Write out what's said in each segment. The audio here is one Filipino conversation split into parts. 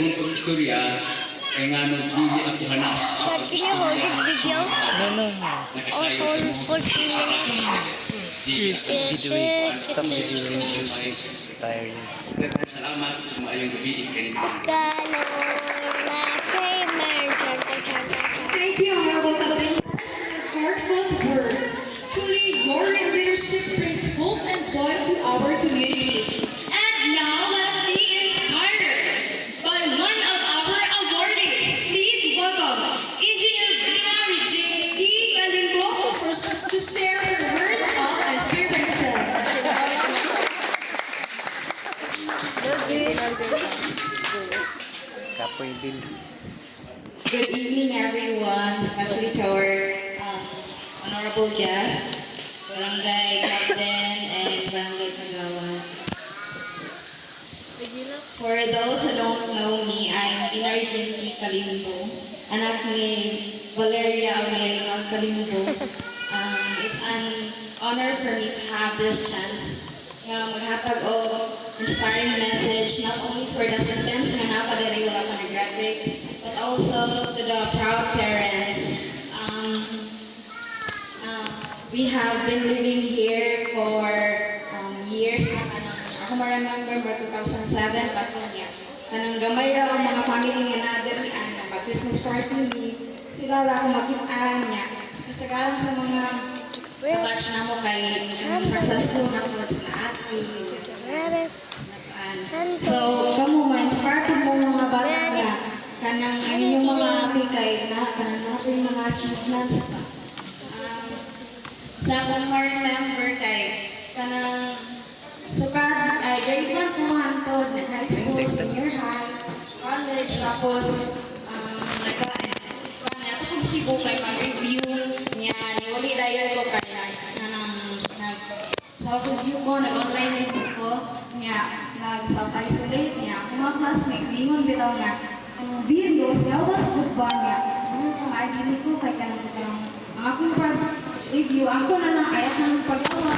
akong pag-istorya, kaya nga nung hindi ako hanas sa Can you hold the video? No. Or hold for 3 minutes? Please stop videoing. Stop videoing if it's tiring. Salamat kung ayong gabi ikanito. Thank you, Honorable Captain, for your heartfelt words. Truly, your leadership brings hope and joy to our community. And now, let's be inspired by one of our awardees. Please welcome Engineer Vina Regine T. Galimbo to share her words of inspiration. Kapoy din. Good evening, everyone, especially to our honorable guest, Barangay Captain and Barangay Kagawan. For those who don't know me, I'm Pinar Jinti Kalimbo, anak ni Valeria Aurelio Kalimbo. It's an honor for me to have this chance maghatag o inspiring message not only for the students na napadali wala pa nag-graduate, but also to the proud parents. We have been living here for years na kanang ako ma-remember ba 2007 pa niya. Kanang gamay raw ang mga family nga nader ni Ana, mag-Christmas party ni sila ra ako makita niya. Kasagaran sa mga batch na mo kay successful na sa ate. So, kamu ma-inspire mo mga bata nga kanang ang inyong mga ate kay na kanang yung mga achievements pa. Sa akong ma-remember kay kanang sukad ay grade 1 ko hantod na high school, senior high, college, tapos nato kong sibo kay mag-review niya, niuli dayon ko kay nag-self-review ko, nag-online review ko niya, nag-self-isolate niya. Kung mga classmates, mingon bitaw nga, ang video, siya was good ba niya? Kung agili ko kay kanang ang akong review, ako na lang, ay akong pag-awa,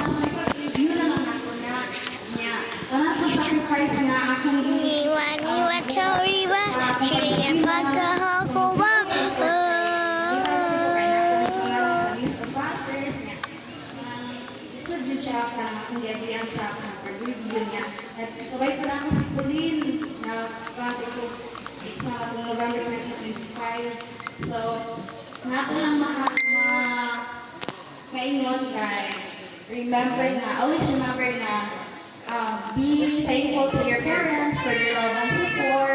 review na lang ako niya. Tanang sa sacrifice nga akong kung diyan sa pag-review niya. At sabay pa lang si Colleen na pati ko sa November 2025. So, nga ko lang maingon kay always remember na be thankful to your parents for your love and support.